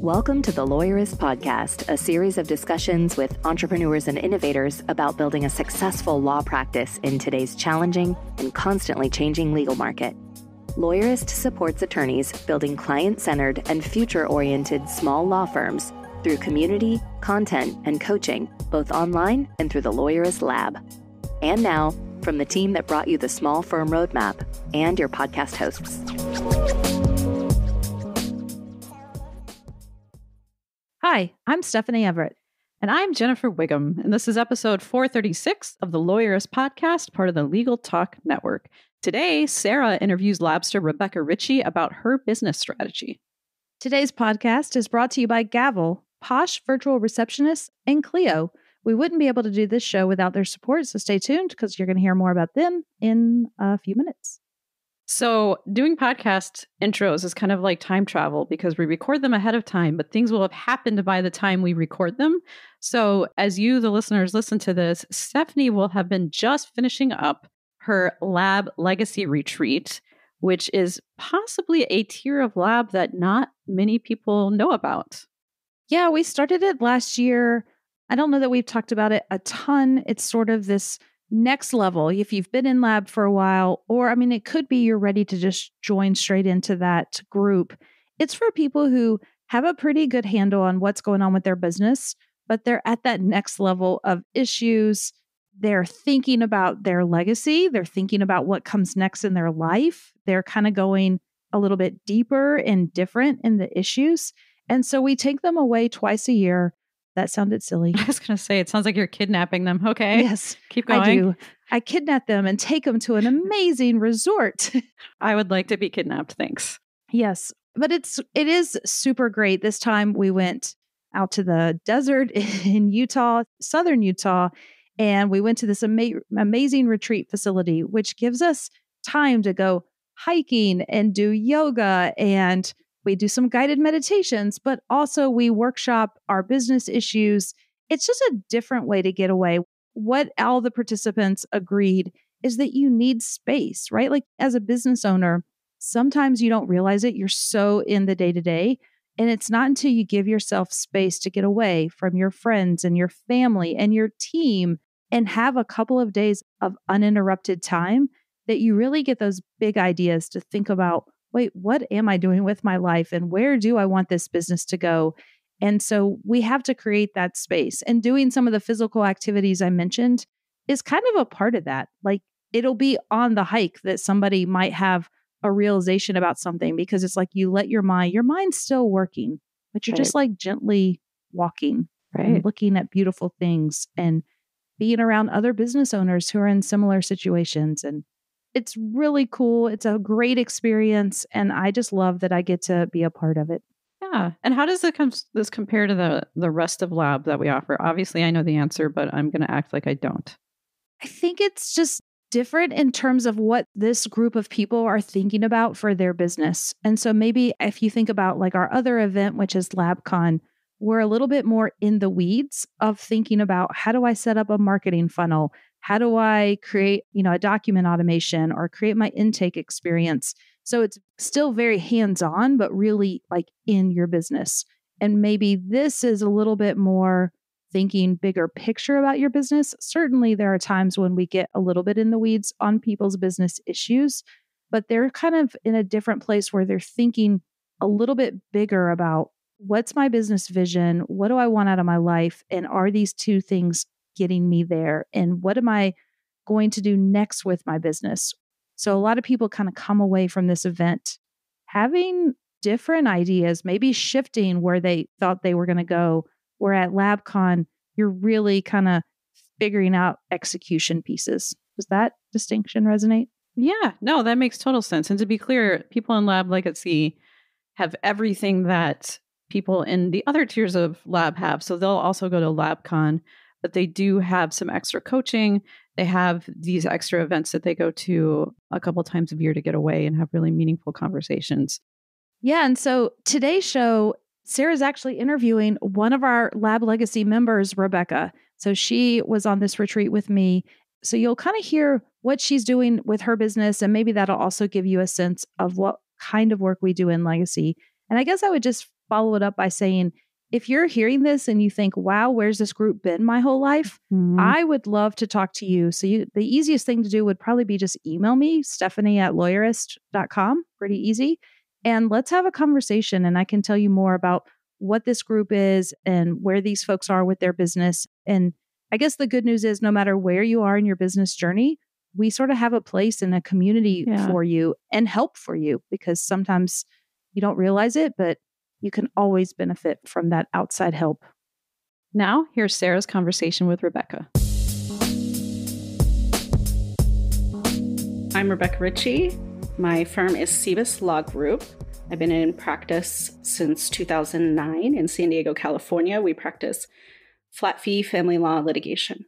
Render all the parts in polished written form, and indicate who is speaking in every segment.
Speaker 1: Welcome to the Lawyerist Podcast, a series of discussions with entrepreneurs and innovators about building a successful law practice in today's challenging and constantly changing legal market. Lawyerist supports attorneys building client-centered and future-oriented small law firms through community, content, and coaching, both online and through the Lawyerist Lab. And now, from the team that brought you the Small Firm Roadmap and your podcast hosts.
Speaker 2: Hi, I'm Stephanie Everett.
Speaker 3: And I'm Jennifer Wiggum, and this is episode 436 of the Lawyerist Podcast, part of the Legal Talk Network. Today, Sarah interviews Labster Rebecca Ritchey about her business strategy.
Speaker 2: Today's podcast is brought to you by Gavel, Posh Virtual Receptionist, and Clio. We wouldn't be able to do this show without their support, so stay tuned because you're going to hear more about them in a few minutes.
Speaker 3: So doing podcast intros is kind of like time travel because we record them ahead of time, but things will have happened by the time we record them. So as you, the listeners, listen to this, Stephanie will have been just finishing up her Lab Legacy Retreat, which is possibly a tier of lab that not many people know about.
Speaker 2: Yeah, we started it last year. I don't know that we've talked about it a ton. It's sort of this next level. If you've been in lab for a while, or it could be you're ready to just join straight into that group. It's for people who have a pretty good handle on what's going on with their business, but they're at that next level of issues. They're thinking about their legacy. They're thinking about what comes next in their life. They're kind of going a little bit deeper and different in the issues. And so we take them away twice a year. That sounded silly.
Speaker 3: I was going to say, it sounds like you're kidnapping them. Okay.
Speaker 2: Yes.
Speaker 3: Keep going.
Speaker 2: I do. I kidnap them and take them to an amazing resort.
Speaker 3: I would like to be kidnapped. Thanks.
Speaker 2: Yes. But it is super great. This time we went out to the desert in Utah, southern Utah, and we went to this amazing retreat facility, which gives us time to go hiking and do yoga, and we do some guided meditations, but also we workshop our business issues. It's just a different way to get away. What all the participants agreed is that you need space, right? Like as a business owner, sometimes you don't realize it. You're so in the day-to-day. And it's not until you give yourself space to get away from your friends and your family and your team and have a couple of days of uninterrupted time that you really get those big ideas to think about, wait, what am I doing with my life and where do I want this business to go? And so we have to create that space. And doing some of the physical activities I mentioned is kind of a part of that. Like it'll be on the hike that somebody might have a realization about something because it's like you let your mind's still working, but you're just like gently walking and looking at beautiful things and being around other business owners who are in similar situations. And it's really cool. It's a great experience. And I just love that I get to be a part of it.
Speaker 3: Yeah. And how does this compare to the rest of lab that we offer? Obviously, I know the answer, but I'm going to act like I don't.
Speaker 2: I think it's just different in terms of what this group of people are thinking about for their business. And so maybe if you think about like our other event, which is LabCon, we're a little bit more in the weeds of thinking about how do I set up a marketing funnel? How do I create, a document automation or create my intake experience? So it's still very hands-on, but really like in your business. And maybe this is a little bit more thinking bigger picture about your business. Certainly there are times when we get a little bit in the weeds on people's business issues, but they're kind of in a different place where they're thinking a little bit bigger about what's my business vision? What do I want out of my life? And are these two things getting me there? And what am I going to do next with my business? So a lot of people kind of come away from this event having different ideas, maybe shifting where they thought they were going to go. Where at LabCon, you're really kind of figuring out execution pieces. Does that distinction resonate?
Speaker 3: Yeah, no, that makes total sense. And to be clear, people in Lab Legacy have everything that people in the other tiers of lab have. So they'll also go to LabCon, but they do have some extra coaching. They have these extra events that they go to a couple times a year to get away and have really meaningful conversations.
Speaker 2: Yeah. And so today's show, Sarah's actually interviewing one of our Lab Legacy members, Rebecca. So she was on this retreat with me. So you'll kind of hear what she's doing with her business, and maybe that'll also give you a sense of what kind of work we do in Legacy. And I guess I would just follow it up by saying, if you're hearing this and you think, wow, where's this group been my whole life? I would love to talk to you. So the easiest thing to do would probably be just email me, Stephanie@lawyerist.com. Pretty easy. And let's have a conversation. And I can tell you more about what this group is and where these folks are with their business. And I guess the good news is no matter where you are in your business journey, we sort of have a place in a community for you and help for you, because sometimes you don't realize it, but you can always benefit from that outside help.
Speaker 3: Now, here's Sarah's conversation with Rebecca.
Speaker 4: I'm Rebecca Ritchey. My firm is Cebus Law Group. I've been in practice since 2009 in San Diego, California. We practice flat fee family law litigation.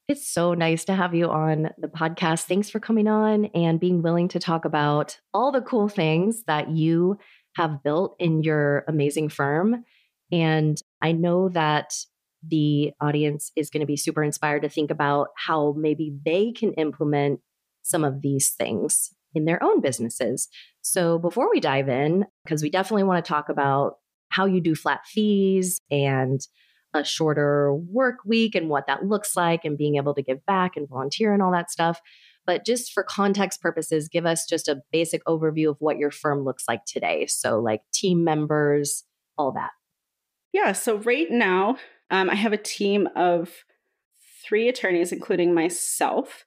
Speaker 1: It's so nice to have you on the podcast. Thanks for coming on and being willing to talk about all the cool things that you have built in your amazing firm. And I know that the audience is going to be super inspired to think about how maybe they can implement some of these things in their own businesses. So before we dive in, because we definitely want to talk about how you do flat fees and a shorter work week and what that looks like and being able to give back and volunteer and all that stuff. But just for context purposes, give us just a basic overview of what your firm looks like today. So like team members, all that.
Speaker 4: Yeah, so right now I have a team of 3 attorneys, including myself,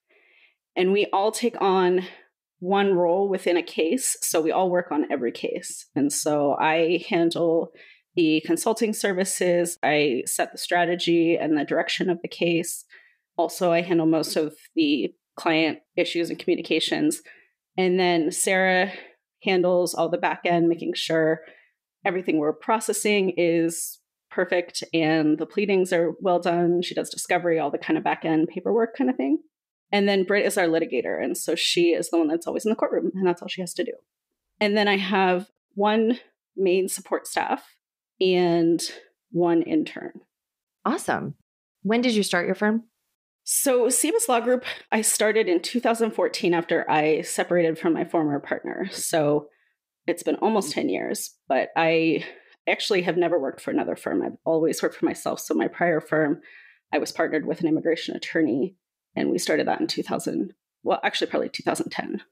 Speaker 4: and we all take on one role within a case. So we all work on every case. And so I handle the consulting services, I set the strategy and the direction of the case. Also, I handle most of the client issues and communications. And then Sarah handles all the back end, making sure everything we're processing is perfect and the pleadings are well done. She does discovery, all the kind of back end paperwork kind of thing. And then Britt is our litigator. And so she is the one that's always in the courtroom, and that's all she has to do. And then I have 1 main support staff and 1 intern.
Speaker 1: Awesome. When did you start your firm?
Speaker 4: So Cebus Law Group, I started in 2014 after I separated from my former partner. So it's been almost 10 years, but I actually have never worked for another firm. I've always worked for myself. So my prior firm, I was partnered with an immigration attorney, and we started that in 2010.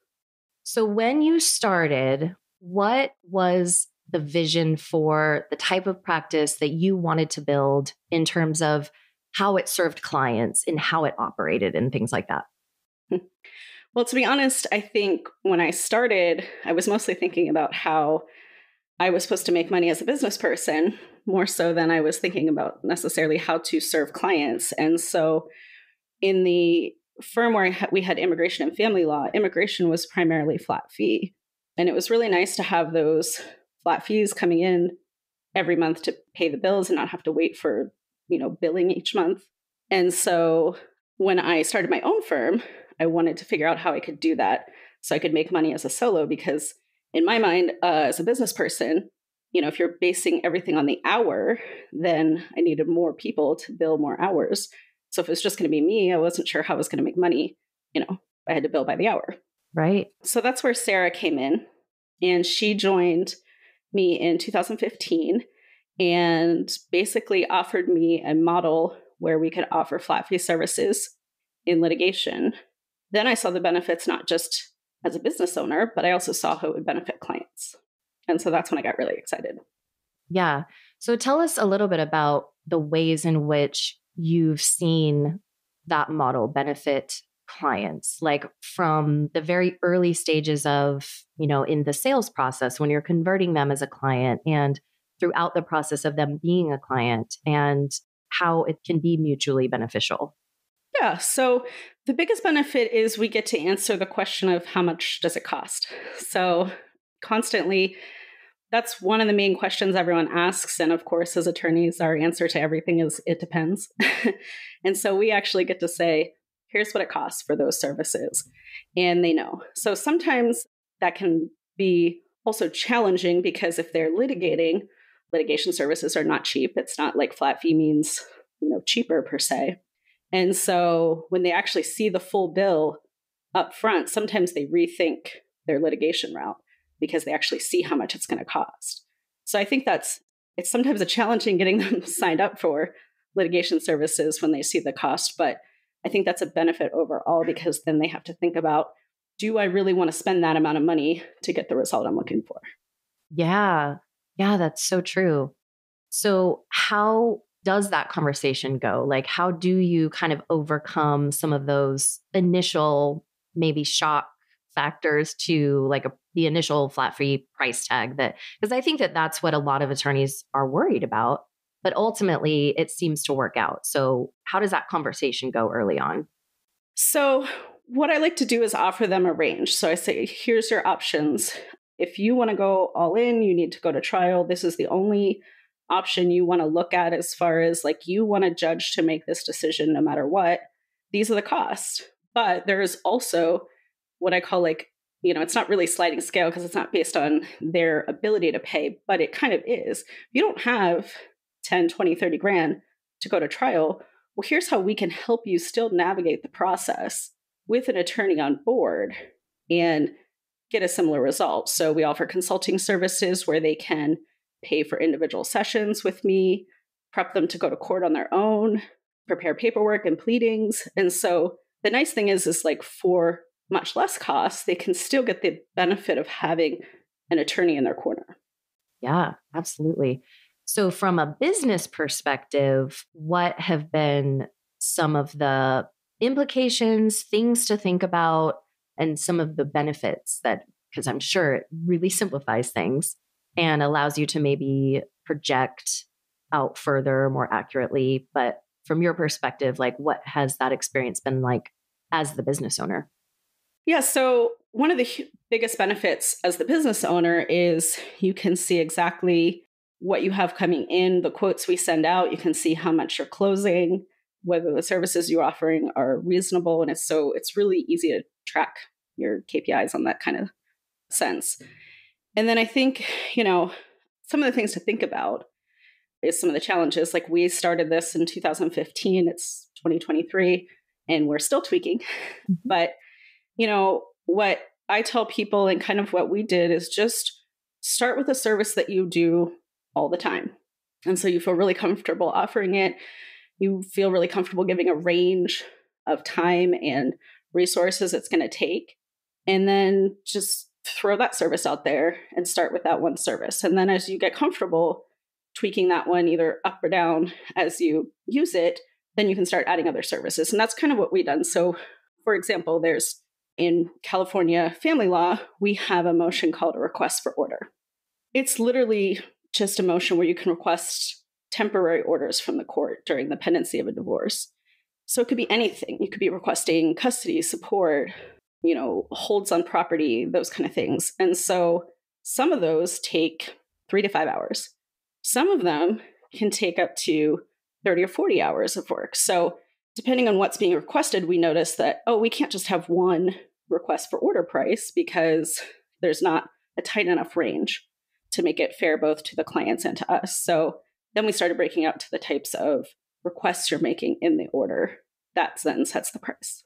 Speaker 1: So when you started, what was the vision for the type of practice that you wanted to build in terms of how it served clients and how it operated and things like that?
Speaker 4: Well, to be honest, I think when I started, I was mostly thinking about how I was supposed to make money as a business person, more so than I was thinking about necessarily how to serve clients. And so in the firm where we had immigration and family law, immigration was primarily flat fee. And it was really nice to have those flat fees coming in every month to pay the bills and not have to wait for, billing each month. And so when I started my own firm, I wanted to figure out how I could do that so I could make money as a solo, because in my mind, as a business person, if you're basing everything on the hour, then I needed more people to bill more hours. So if it was just going to be me, I wasn't sure how I was going to make money. I had to bill by the hour.
Speaker 1: Right.
Speaker 4: So that's where Sarah came in, and she joined me in 2015 and basically offered me a model where we could offer flat fee services in litigation. Then I saw the benefits, not just as a business owner, but I also saw how it would benefit clients. And so that's when I got really excited.
Speaker 1: Yeah. So tell us a little bit about the ways in which you've seen that model benefit clients, like from the very early stages of, in the sales process, when you're converting them as a client, and throughout the process of them being a client, and how it can be mutually beneficial.
Speaker 4: Yeah. So the biggest benefit is we get to answer the question of how much does it cost? So constantly, that's one of the main questions everyone asks. And of course, as attorneys, our answer to everything is it depends. And so we actually get to say, here's what it costs for those services. And they know. So sometimes that can be also challenging, because if they're litigating, litigation services are not cheap. It's not like flat fee means, cheaper per se. And so when they actually see the full bill up front, sometimes they rethink their litigation route because they actually see how much it's going to cost. So I think that's it's sometimes a challenging getting them signed up for litigation services when they see the cost. But I think that's a benefit overall, because then they have to think about, do I really want to spend that amount of money to get the result I'm looking for?
Speaker 1: Yeah. Yeah, that's so true. So how does that conversation go? Like, how do you kind of overcome some of those initial maybe shock factors to like the initial flat fee price tag? That, because I think that that's what a lot of attorneys are worried about, but ultimately it seems to work out. So how does that conversation go early on?
Speaker 4: So what I like to do is offer them a range. So I say, here's your options. If you want to go all in, you need to go to trial. This is the only option you want to look at as far as like you want a judge to make this decision no matter what. These are the costs. But there's also what I call like, it's not really sliding scale because it's not based on their ability to pay, but it kind of is. If you don't have 10, 20, 30 grand to go to trial, well, here's how we can help you still navigate the process with an attorney on board and get a similar result. So we offer consulting services where they can pay for individual sessions with me, prep them to go to court on their own, prepare paperwork and pleadings. And so the nice thing is like for much less cost, they can still get the benefit of having an attorney in their corner.
Speaker 1: Yeah, absolutely. So from a business perspective, what have been some of the implications, things to think about, and some of the benefits that, because I'm sure it really simplifies things and allows you to maybe project out further, more accurately. But from your perspective, like what has that experience been like as the business owner?
Speaker 4: Yeah, so one of the biggest benefits as the business owner is you can see exactly what you have coming in, the quotes we send out. You can see how much you're closing, whether the services you're offering are reasonable. And it's really easy to track your KPIs on that kind of sense. And then I think, some of the things to think about is some of the challenges. Like we started this in 2015, it's 2023, and we're still tweaking. Mm-hmm. But, what I tell people and kind of what we did is just start with a service that you do all the time. And so you feel really comfortable offering it. You feel really comfortable giving a range of time and resources it's going to take. And then just throw that service out there and start with that one service. And then as you get comfortable tweaking that one either up or down as you use it, then you can start adding other services. And that's kind of what we've done. So for example, in California family law, we have a motion called a request for order. It's literally just a motion where you can request temporary orders from the court during the pendency of a divorce. So it could be anything. You could be requesting custody, support, holds on property, those kind of things. And so some of those take 3 to 5 hours. Some of them can take up to 30 or 40 hours of work. So depending on what's being requested, we notice that, we can't just have one request for order price because there's not a tight enough range to make it fair both to the clients and to us. So then we started breaking out to the types of requests you're making in the order. That then sets the price.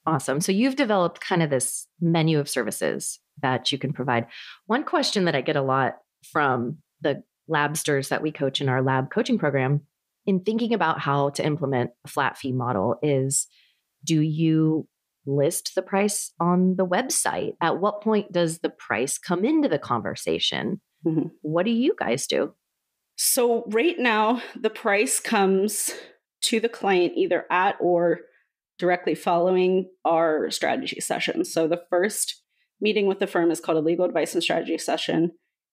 Speaker 1: Awesome. So you've developed kind of this menu of services that you can provide. One question that I get a lot from the labsters that we coach in our lab coaching program in thinking about how to implement a flat fee model is, do you list the price on the website? At what point does the price come into the conversation? Mm-hmm. What do you guys do?
Speaker 4: So right now, the price comes to the client either at or directly following our strategy session. So the first meeting with the firm is called a legal advice and strategy session.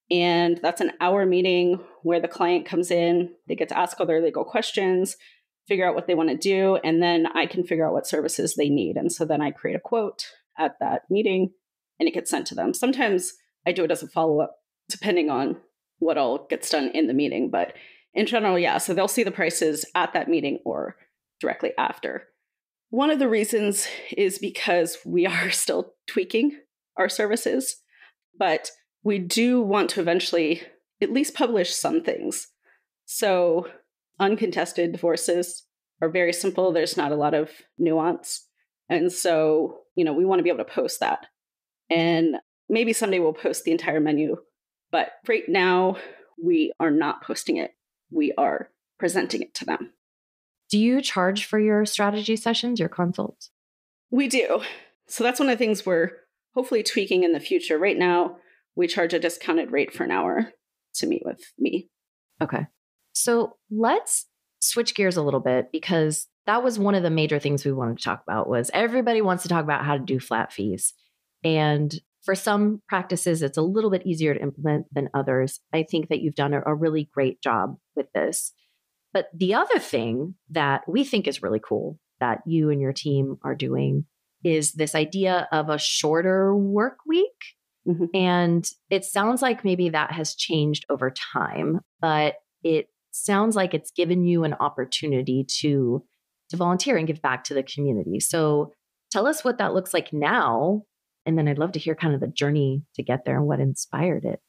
Speaker 4: And that's an hour meeting where the client comes in, they get to ask all their legal questions, figure out what they want to do, and then I can figure out what services they need. And so then I create a quote at that meeting and it gets sent to them. Sometimes I do it as a follow-up, depending on what all gets done in the meeting. But in general, yeah, so they'll see the prices at that meeting or directly after. One of the reasons is because we are still tweaking our services, but we do want to eventually at least publish some things. So uncontested divorces are very simple. There's not a lot of nuance. And so, we want to be able to post that. And maybe someday we'll post the entire menu. But right now, we are not posting it. We are presenting it to them.
Speaker 1: Do you charge for your strategy sessions, your consults?
Speaker 4: We do. So that's one of the things we're hopefully tweaking in the future. Right now, we charge a discounted rate for an hour to meet with me.
Speaker 1: Okay. So let's switch gears a little bit, because that was one of the major things we wanted to talk about. Was everybody wants to talk about how to do flat fees. And for some practices, it's a little bit easier to implement than others. I think that you've done a really great job with this. But the other thing that we think is really cool that you and your team are doing is this idea of a shorter work week.
Speaker 4: Mm-hmm.
Speaker 1: And it sounds like maybe that has changed over time, but it sounds like it's given you an opportunity to volunteer and give back to the community. So tell us what that looks like now. And then I'd love to hear kind of the journey to get there and what inspired it.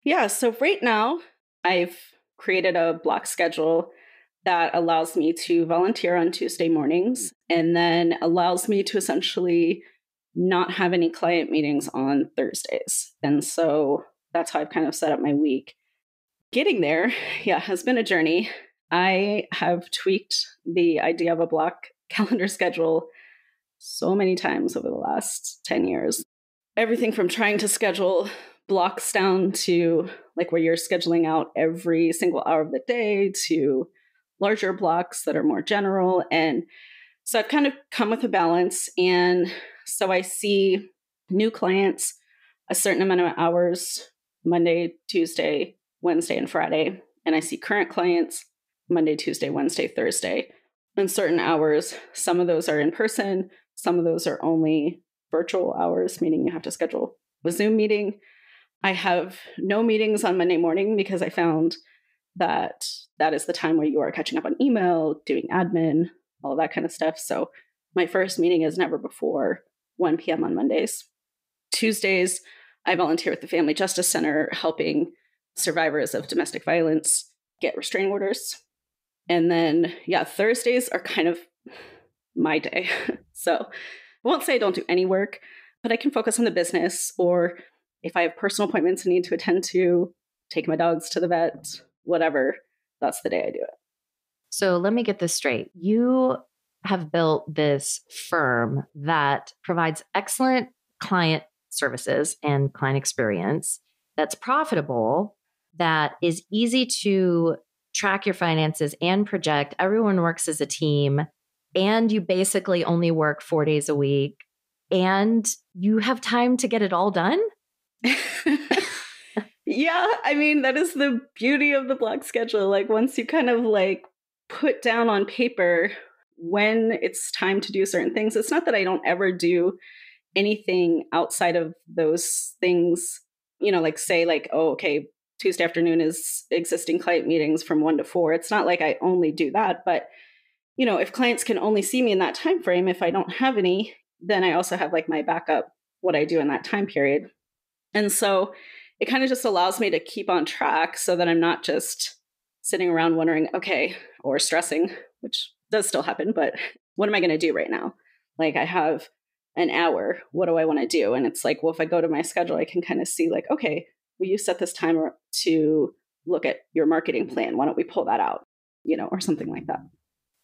Speaker 4: Yeah. So right now, I've created a block schedule that allows me to volunteer on Tuesday mornings, and then allows me to essentially not have any client meetings on Thursdays. And so that's how I've kind of set up my week. Getting there, has been a journey. I have tweaked the idea of a block calendar schedule so many times over the last 10 years. Everything from trying to schedule blocks down to like where you're scheduling out every single hour of the day to larger blocks that are more general. And so I've kind of come with a balance. And so I see new clients a certain amount of hours, Monday, Tuesday, Wednesday, and Friday. And I see current clients Monday, Tuesday, Wednesday, Thursday, and certain hours. Some of those are in person. Some of those are only virtual hours, meaning you have to schedule a Zoom meeting. I have no meetings on Monday morning because I found that that is the time where you are catching up on email, doing admin, all of that kind of stuff. So my first meeting is never before 1 p.m. on Mondays. Tuesdays, I volunteer at the Family Justice Center, helping survivors of domestic violence get restraining orders. And then, Thursdays are kind of my day. So I won't say I don't do any work, but I can focus on the business, or if I have personal appointments I need to attend to, take my dogs to the vet, whatever, that's the day I do it.
Speaker 1: So let me get this straight. You have built this firm that provides excellent client services and client experience, that's profitable, that is easy to track your finances and project. Everyone works as a team, and you basically only work 4 days a week, and you have time to get it all done.
Speaker 4: Yeah, I mean, that is the beauty of the block schedule. Like once you kind of like put down on paper when it's time to do certain things, it's not that I don't ever do anything outside of those things, like say like, oh, okay, Tuesday afternoon is existing client meetings from 1 to 4. It's not like I only do that, but if clients can only see me in that time frame, if I don't have any, then I also have like my backup, what I do in that time period. And so it kind of just allows me to keep on track so that I'm not just sitting around wondering, okay, or stressing, which does still happen, but what am I going to do right now? Like I have an hour, what do I want to do? And it's like, well, if I go to my schedule, I can kind of see like, okay, well, you set this timer to look at your marketing plan. Why don't we pull that out, or something like that.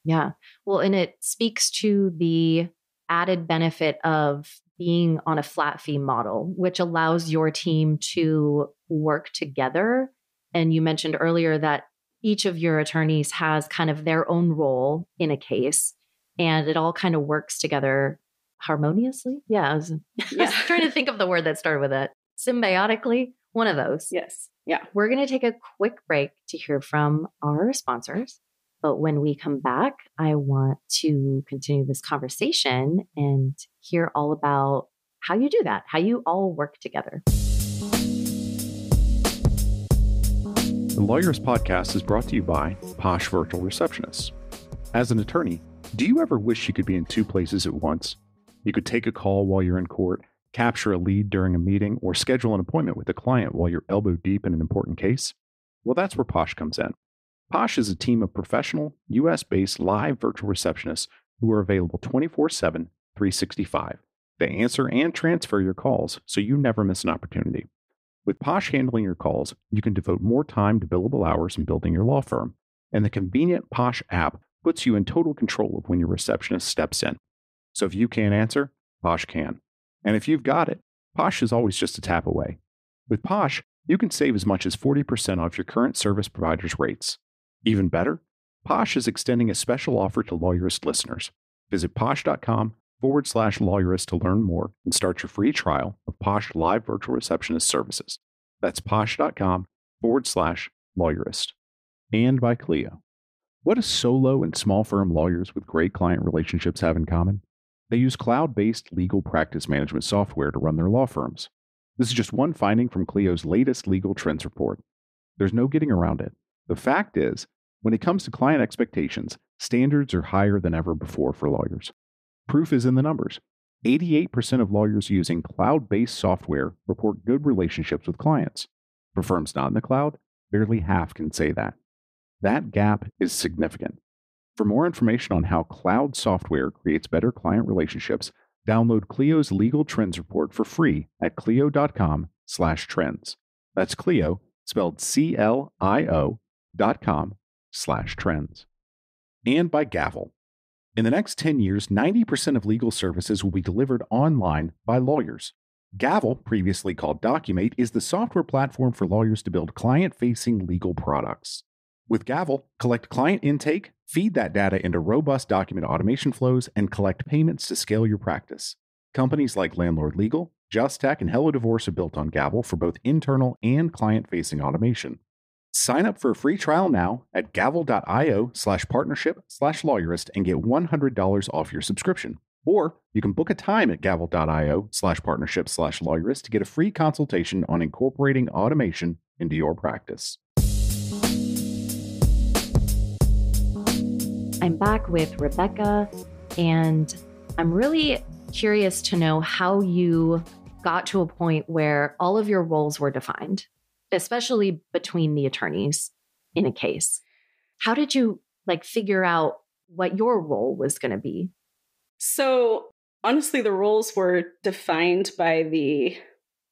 Speaker 1: Yeah. Well, and it speaks to the added benefit of being on a flat fee model, which allows your team to work together. And you mentioned earlier that each of your attorneys has kind of their own role in a case, and it all kind of works together harmoniously. Yeah. I was trying to think of the word that started with it. Symbiotically, one of those.
Speaker 4: Yes. Yeah.
Speaker 1: We're going to take a quick break to hear from our sponsors. But when we come back, I want to continue this conversation and hear all about how you do that, how you all work together.
Speaker 5: The Lawyerist Podcast is brought to you by Posh Virtual Receptionists. As an attorney, do you ever wish you could be in two places at once? You could take a call while you're in court, capture a lead during a meeting, or schedule an appointment with a client while you're elbow deep in an important case? Well, that's where Posh comes in. Posh is a team of professional, U.S.-based live virtual receptionists who are available 24/7, 365. They answer and transfer your calls, so you never miss an opportunity. With Posh handling your calls, you can devote more time to billable hours in building your law firm. And the convenient Posh app puts you in total control of when your receptionist steps in. So if you can't answer, Posh can. And if you've got it, Posh is always just a tap away. With Posh, you can save as much as 40% off your current service provider's rates. Even better, Posh is extending a special offer to Lawyerist listeners. Visit posh.com/Lawyerist to learn more and start your free trial of Posh live virtual receptionist services. That's posh.com/Lawyerist. And by Clio. What do solo and small firm lawyers with great client relationships have in common? They use cloud-based legal practice management software to run their law firms. This is just one finding from Clio's latest legal trends report. There's no getting around it. The fact is, when it comes to client expectations, standards are higher than ever before for lawyers. Proof is in the numbers. 88% of lawyers using cloud-based software report good relationships with clients. For firms not in the cloud, barely half can say that. That gap is significant. For more information on how cloud software creates better client relationships, download Clio's Legal Trends Report for free at clio.com/trends. That's Clio, spelled CLIO.com/trends. And by Gavel. In the next 10 years, 90% of legal services will be delivered online by lawyers. Gavel, previously called Documate, is the software platform for lawyers to build client-facing legal products. With Gavel, collect client intake, feed that data into robust document automation flows, and collect payments to scale your practice. Companies like Landlord Legal, Just Tech, and Hello Divorce are built on Gavel for both internal and client-facing automation. Sign up for a free trial now at gavel.io/partnership/lawyerist and get $100 off your subscription. Or you can book a time at gavel.io/partnership/lawyerist to get a free consultation on incorporating automation into your practice.
Speaker 1: I'm back with Rebecca, and I'm really curious to know how you got to a point where all of your roles were defined, especially between the attorneys in a case. How did you figure out what your role was going to be?
Speaker 4: So honestly, the roles were defined by the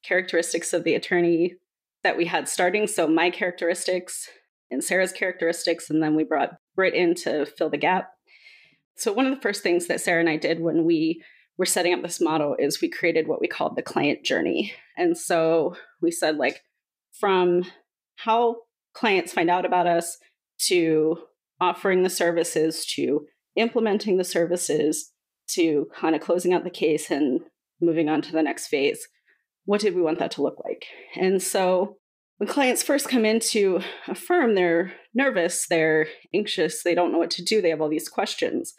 Speaker 4: characteristics of the attorney that we had starting. So my characteristics and Sarah's characteristics, and then we brought Britt in to fill the gap. So one of the first things that Sarah and I did when we were setting up this model is we created what we called the client journey. And so we said, from how clients find out about us to offering the services to implementing the services to kind of closing out the case and moving on to the next phase, what did we want that to look like? And so when clients first come into a firm, they're nervous, they're anxious, they don't know what to do, they have all these questions.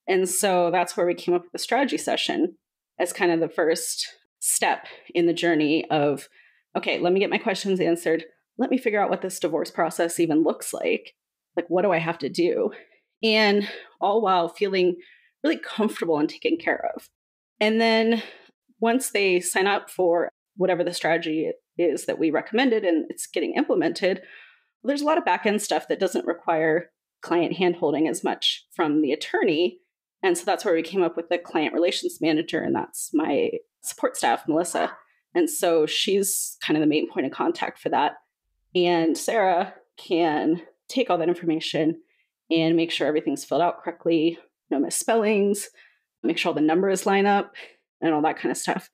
Speaker 4: And so that's where we came up with the strategy session as kind of the first step in the journey of, okay, let me get my questions answered. Let me figure out what this divorce process even looks like. What do I have to do? And all while feeling really comfortable and taken care of. And then once they sign up for whatever the strategy is that we recommended and it's getting implemented, there's a lot of back-end stuff that doesn't require client handholding as much from the attorney. And so that's where we came up with the client relations manager, and that's my support staff, Melissa. And so she's kind of the main point of contact for that. And Sarah can take all that information and make sure everything's filled out correctly, no misspellings, make sure all the numbers line up and all that kind of stuff.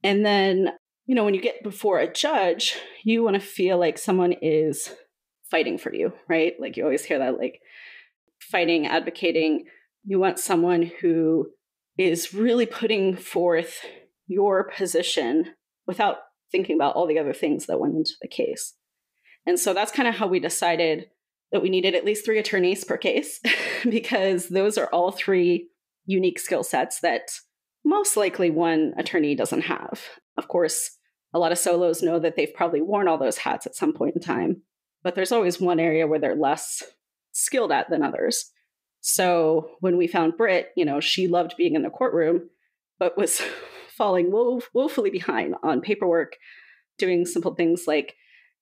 Speaker 4: And then, when you get before a judge, you want to feel like someone is fighting for you, right? You always hear that, fighting, advocating. You want someone who is really putting forth your position without thinking about all the other things that went into the case. And so that's kind of how we decided that we needed at least 3 attorneys per case, because those are all 3 unique skill sets that most likely one attorney doesn't have. Of course, a lot of solos know that they've probably worn all those hats at some point in time, but there's always one area where they're less skilled at than others. So when we found Britt, she loved being in the courtroom, but was falling woefully behind on paperwork, doing simple things like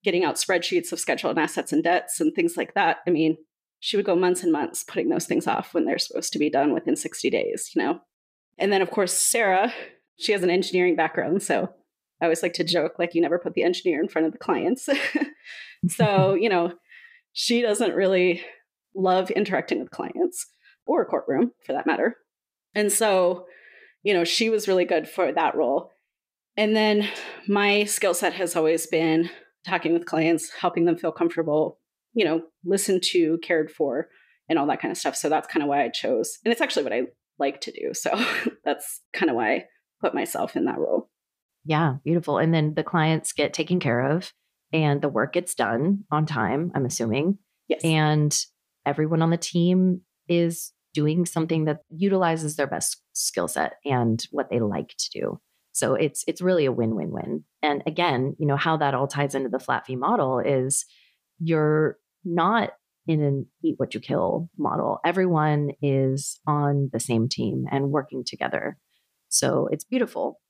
Speaker 4: getting out spreadsheets of scheduled assets and debts and things like that. I mean, she would go months and months putting those things off when they're supposed to be done within 60 days, And then, of course, Sarah, she has an engineering background. So I always like to joke, like, you never put the engineer in front of the clients. So, she doesn't really love interacting with clients or a courtroom for that matter. And so, she was really good for that role. And then my skill set has always been talking with clients, helping them feel comfortable, listened to, cared for, and all that kind of stuff. So that's kind of why I chose. And it's actually what I like to do. So that's kind of why I put myself in that role.
Speaker 1: Yeah, beautiful. And then the clients get taken care of and the work gets done on time, I'm assuming.
Speaker 4: Yes.
Speaker 1: And everyone on the team is doing something that utilizes their best skill set and what they like to do. So it's really a win-win-win. And again, how that all ties into the flat fee model is you're not in an eat what you kill model. Everyone is on the same team and working together. So it's beautiful.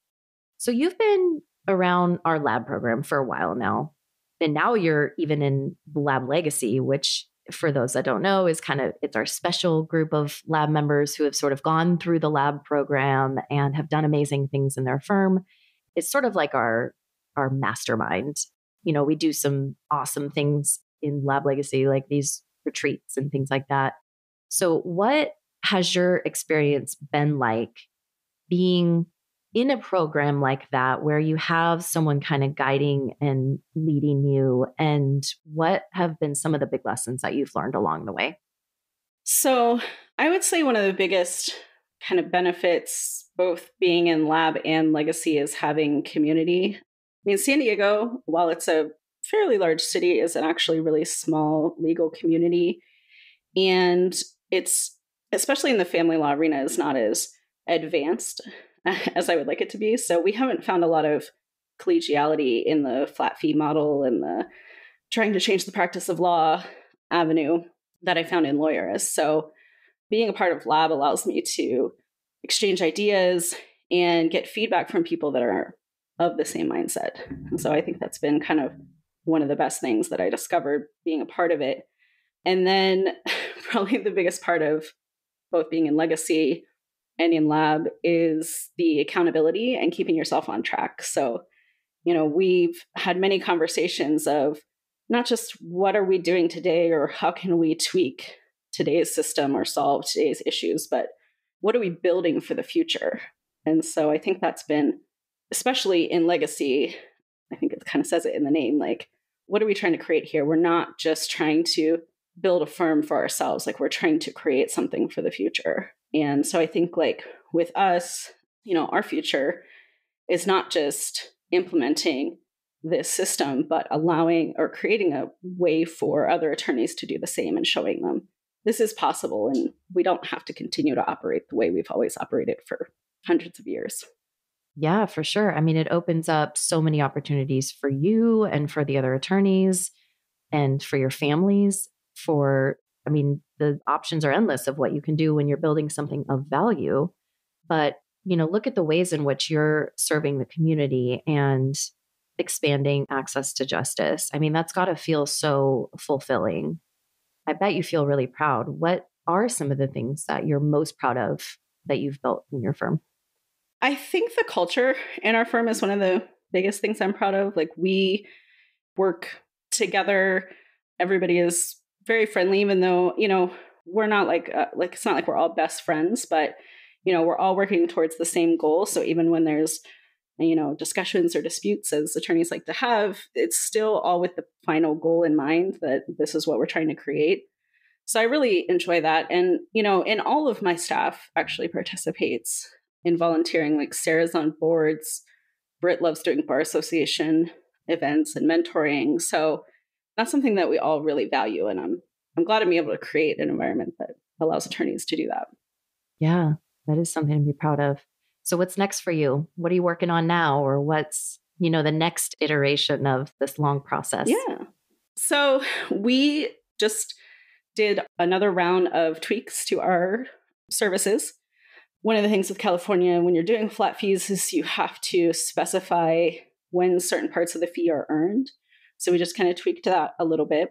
Speaker 1: So you've been around our lab program for a while now. And now you're even in Lab Legacy, which for those that don't know is it's our special group of lab members who have sort of gone through the lab program and have done amazing things in their firm. It's sort of like our mastermind. We do some awesome things in Lab Legacy, like these retreats and things like that. So what has your experience been like being in a program like that where you have someone kind of guiding and leading you? And what have been some of the big lessons that you've learned along the way?
Speaker 4: So I would say one of the biggest kind of benefits, both being in lab and legacy, is having community. San Diego, while it's a fairly large city, is an actually really small legal community. And it's, especially in the family law arena, is not as advanced as I would like it to be. So we haven't found a lot of collegiality in the flat fee model and the trying to change the practice of law avenue that I found in Lawyerist. So being a part of lab allows me to exchange ideas and get feedback from people that are of the same mindset. And so I think that's been kind of one of the best things that I discovered being a part of it. And then probably the biggest part of both being in legacy and in lab is the accountability and keeping yourself on track. So, we've had many conversations of not just what are we doing today or how can we tweak today's system or solve today's issues, but what are we building for the future? And so I think that's been, especially in legacy, I think it kind of says it in the name, like, what are we trying to create here? We're not just trying to build a firm for ourselves, like we're trying to create something for the future. And so I think like with us, our future is not just implementing this system, but allowing or creating a way for other attorneys to do the same and showing them this is possible. And we don't have to continue to operate the way we've always operated for hundreds of years.
Speaker 1: Yeah, for sure. It opens up so many opportunities for you and for the other attorneys and for your families. The options are endless of what you can do when you're building something of value. But, look at the ways in which you're serving the community and expanding access to justice. That's got to feel so fulfilling. I bet you feel really proud. What are some of the things that you're most proud of that you've built in your firm?
Speaker 4: I think the culture in our firm is one of the biggest things I'm proud of. Like, we work together. Everybody is very friendly, even though, we're not like it's not like we're all best friends, but, we're all working towards the same goal. So even when there's, discussions or disputes, as attorneys like to have, it's still all with the final goal in mind that this is what we're trying to create. So I really enjoy that. And, and all of my staff actually participates in volunteering. Like, Sarah's on boards, Britt loves doing bar association events and mentoring. So that's something that we all really value. And I'm glad to be able to create an environment that allows attorneys to do that.
Speaker 1: Yeah, that is something to be proud of. So what's next for you? What are you working on now? Or what's, the next iteration of this long process?
Speaker 4: Yeah. So we just did another round of tweaks to our services. One of the things with California, when you're doing flat fees, is you have to specify when certain parts of the fee are earned. So we just kind of tweaked that a little bit.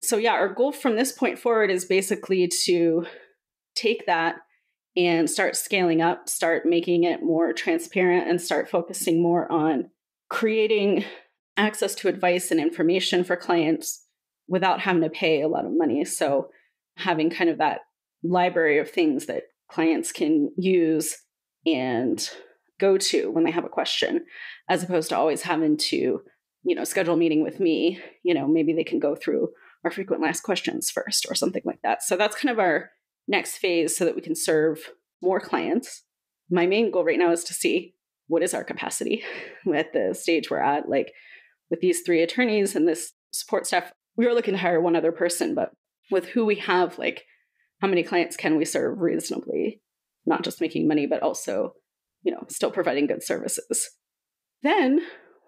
Speaker 4: So yeah, our goal from this point forward is basically to take that and start scaling up, start making it more transparent, and start focusing more on creating access to advice and information for clients without having to pay a lot of money. So having kind of that library of things that clients can use and go to when they have a question, as opposed to always having to, schedule a meeting with me. Maybe they can go through our frequent asked questions first or something like that. So that's kind of our next phase so that we can serve more clients. My main goal right now is to see what is our capacity at the stage we're at. Like with these 3 attorneys and this support staff, we were looking to hire one other person, but with who we have, like how many clients can we serve reasonably, not just making money, but also, still providing good services. Then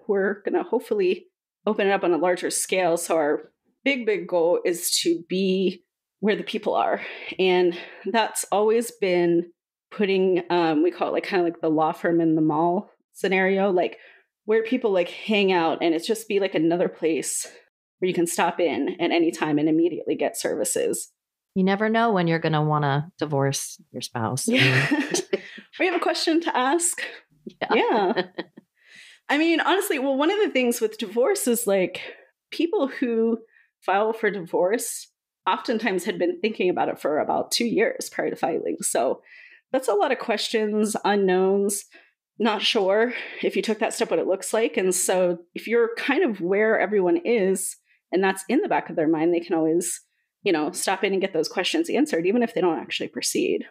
Speaker 4: we're going to hopefully open it up on a larger scale. So our big goal is to be where the people are. And that's always been putting, we call it like kind of like the law firm in the mall scenario, like where people like hang out, and it's just be like another place where you can stop in at any time and immediately get services.
Speaker 1: You never know when you're going to want to divorce your spouse.
Speaker 4: Yeah. We have a question to ask. Yeah. I mean, honestly, well, one of the things with divorce is like people who file for divorce oftentimes had been thinking about it for about 2 years prior to filing. So that's a lot of questions, unknowns, not sure if you took that step, what it looks like. And so if you're kind of where everyone is, and that's in the back of their mind, they can always, stop in and get those questions answered, even if they don't actually proceed.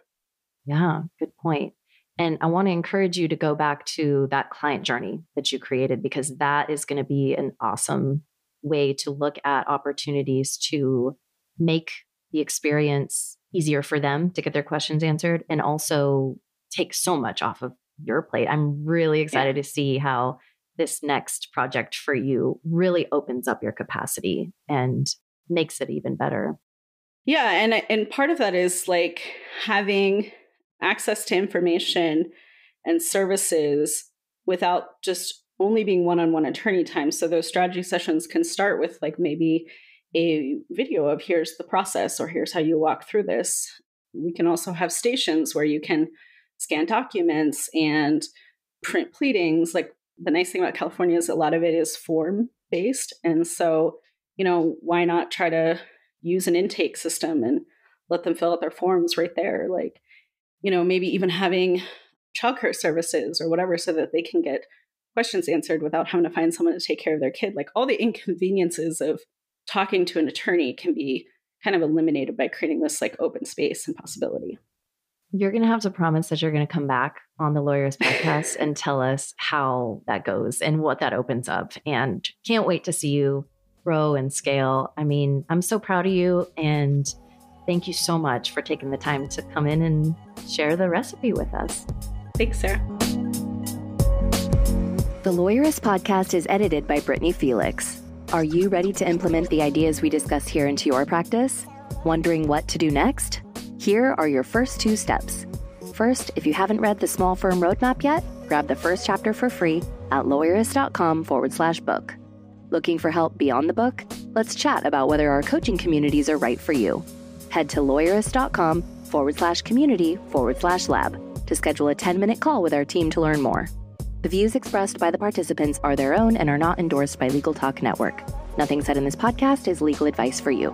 Speaker 1: Yeah, good point. And I want to encourage you to go back to that client journey that you created, because that is going to be an awesome way to look at opportunities to make the experience easier for them to get their questions answered and also take so much off of your plate. I'm really excited to see how this next project for you really opens up your capacity and makes it even better.
Speaker 4: Yeah. And part of that is like having access to information and services without just only being one-on-one attorney time. So those strategy sessions can start with like maybe a video of here's the process or here's how you walk through this. We can also have stations where you can scan documents and print pleadings. Like the nice thing about California is a lot of it is form based. And so, why not try to use an intake system and let them fill out their forms right there? Like, maybe even having childcare services or whatever so that they can get questions answered without having to find someone to take care of their kid. Like all the inconveniences of talking to an attorney can be kind of eliminated by creating this like open space and possibility.
Speaker 1: You're going to have to promise that you're going to come back on the Lawyerist Podcast and tell us how that goes and what that opens up. And can't wait to see you grow and scale. I mean, I'm so proud of you. And thank you so much for taking the time to come in and share the recipe with us.
Speaker 4: Thanks, Sarah.
Speaker 1: The Lawyerist Podcast is edited by Brittany Felix. Are you ready to implement the ideas we discuss here into your practice? Wondering what to do next? Here are your first 2 steps. First, if you haven't read the Small Firm Roadmap yet, grab the first chapter for free at lawyerist.com/book. Looking for help beyond the book? Let's chat about whether our coaching communities are right for you. Head to lawyerist.com/community/lab to schedule a 10-minute call with our team to learn more. The views expressed by the participants are their own and are not endorsed by Legal Talk Network. Nothing said in this podcast is legal advice for you.